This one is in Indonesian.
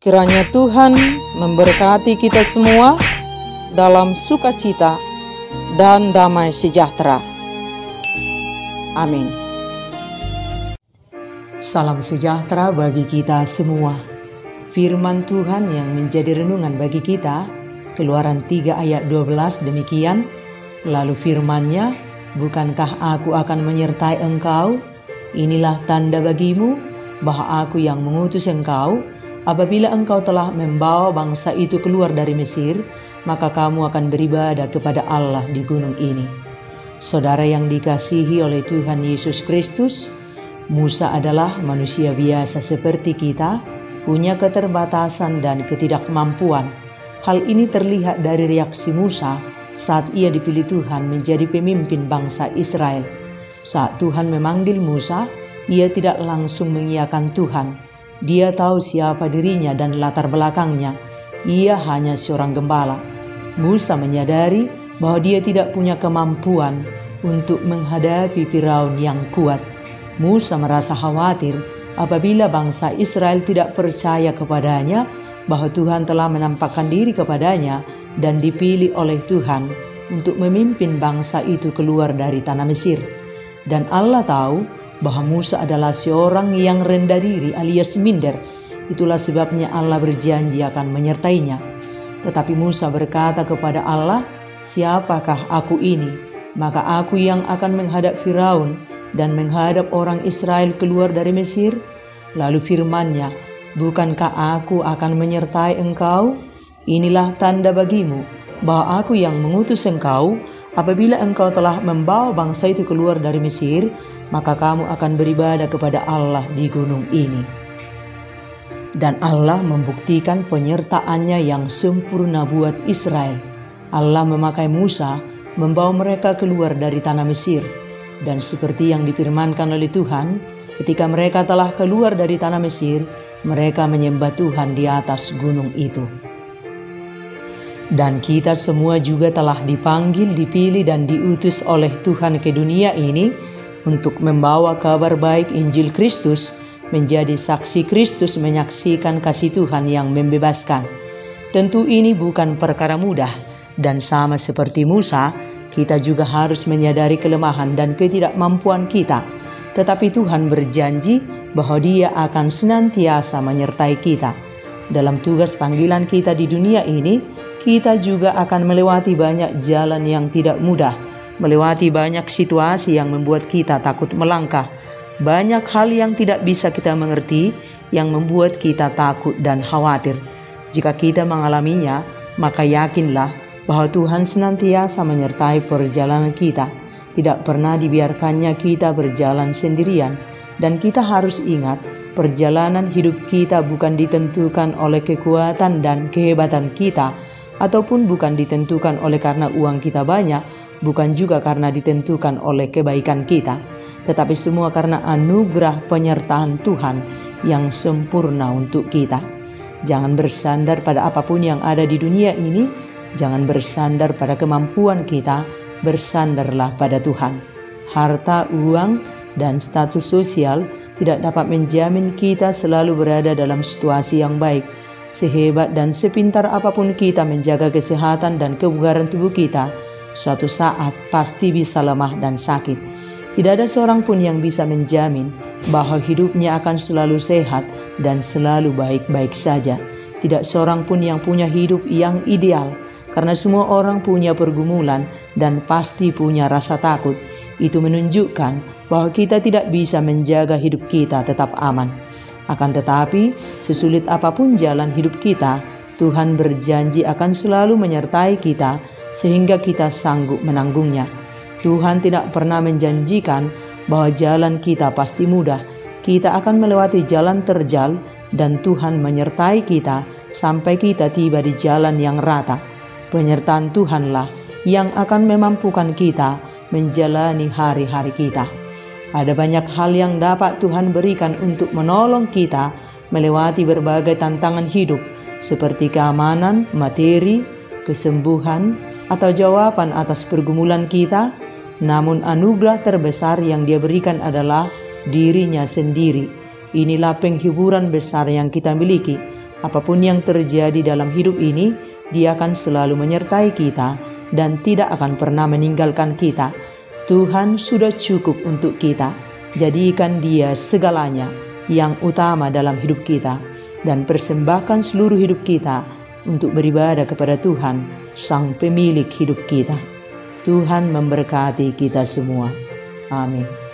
Kiranya Tuhan memberkati kita semua dalam sukacita dan damai sejahtera. Amin. Salam sejahtera bagi kita semua. Firman Tuhan yang menjadi renungan bagi kita, Keluaran 3 ayat 12 demikian. Lalu firman-Nya, bukankah aku akan menyertai engkau? Inilah tanda bagimu bahwa aku yang mengutus engkau. Apabila engkau telah membawa bangsa itu keluar dari Mesir, maka kamu akan beribadah kepada Allah di gunung ini. Saudara yang dikasihi oleh Tuhan Yesus Kristus, Musa adalah manusia biasa seperti kita, punya keterbatasan dan ketidakmampuan. Hal ini terlihat dari reaksi Musa saat ia dipilih Tuhan menjadi pemimpin bangsa Israel. Saat Tuhan memanggil Musa, ia tidak langsung mengiyakan Tuhan. Dia tahu siapa dirinya dan latar belakangnya. Ia hanya seorang gembala. Musa menyadari bahwa dia tidak punya kemampuan untuk menghadapi Firaun yang kuat. Musa merasa khawatir apabila bangsa Israel tidak percaya kepadanya bahwa Tuhan telah menampakkan diri kepadanya dan dipilih oleh Tuhan untuk memimpin bangsa itu keluar dari tanah Mesir. Dan Allah tahu bahwa Musa adalah seorang yang rendah diri alias minder. Itulah sebabnya Allah berjanji akan menyertainya. Tetapi Musa berkata kepada Allah, "Siapakah aku ini? Maka aku yang akan menghadap Firaun dan menghadap orang Israel keluar dari Mesir." Lalu firman-Nya, "Bukankah aku akan menyertai engkau? Inilah tanda bagimu bahwa aku yang mengutus engkau. Apabila engkau telah membawa bangsa itu keluar dari Mesir, maka kamu akan beribadah kepada Allah di gunung ini." Dan Allah membuktikan penyertaannya yang sempurna buat Israel. Allah memakai Musa membawa mereka keluar dari tanah Mesir. Dan seperti yang difirmankan oleh Tuhan, ketika mereka telah keluar dari tanah Mesir, mereka menyembah Tuhan di atas gunung itu. Dan kita semua juga telah dipanggil, dipilih, dan diutus oleh Tuhan ke dunia ini untuk membawa kabar baik Injil Kristus, menjadi saksi Kristus, menyaksikan kasih Tuhan yang membebaskan. Tentu ini bukan perkara mudah, dan sama seperti Musa, kita juga harus menyadari kelemahan dan ketidakmampuan kita. Tetapi Tuhan berjanji bahwa Dia akan senantiasa menyertai kita. Dalam tugas panggilan kita di dunia ini, kita juga akan melewati banyak jalan yang tidak mudah, melewati banyak situasi yang membuat kita takut melangkah, banyak hal yang tidak bisa kita mengerti yang membuat kita takut dan khawatir. Jika kita mengalaminya, maka yakinlah bahwa Tuhan senantiasa menyertai perjalanan kita. Tidak pernah dibiarkannya kita berjalan sendirian, dan kita harus ingat, perjalanan hidup kita bukan ditentukan oleh kekuatan dan kehebatan kita, ataupun bukan ditentukan oleh karena uang kita banyak, bukan juga karena ditentukan oleh kebaikan kita, tetapi semua karena anugerah penyertaan Tuhan yang sempurna untuk kita. Jangan bersandar pada apapun yang ada di dunia ini, jangan bersandar pada kemampuan kita, bersandarlah pada Tuhan. Harta, uang, dan status sosial tidak dapat menjamin kita selalu berada dalam situasi yang baik. Sehebat dan sepintar apapun kita menjaga kesehatan dan kebugaran tubuh kita, suatu saat pasti bisa lemah dan sakit. Tidak ada seorang pun yang bisa menjamin bahwa hidupnya akan selalu sehat dan selalu baik-baik saja. Tidak seorang pun yang punya hidup yang ideal, karena semua orang punya pergumulan dan pasti punya rasa takut. Itu menunjukkan bahwa kita tidak bisa menjaga hidup kita tetap aman. Akan tetapi, sesulit apapun jalan hidup kita, Tuhan berjanji akan selalu menyertai kita sehingga kita sanggup menanggungnya. Tuhan tidak pernah menjanjikan bahwa jalan kita pasti mudah. Kita akan melewati jalan terjal dan Tuhan menyertai kita sampai kita tiba di jalan yang rata. Penyertaan Tuhanlah yang akan memampukan kita menjalani hari-hari kita. Ada banyak hal yang dapat Tuhan berikan untuk menolong kita melewati berbagai tantangan hidup, seperti keamanan, materi, kesembuhan, atau jawaban atas pergumulan kita. Namun anugerah terbesar yang Dia berikan adalah dirinya sendiri. Inilah penghiburan besar yang kita miliki. Apapun yang terjadi dalam hidup ini, Dia akan selalu menyertai kita dan tidak akan pernah meninggalkan kita. Tuhan sudah cukup untuk kita. Jadikan Dia segalanya yang utama dalam hidup kita dan persembahkan seluruh hidup kita untuk beribadah kepada Tuhan, Sang Pemilik hidup kita. Tuhan memberkati kita semua. Amin.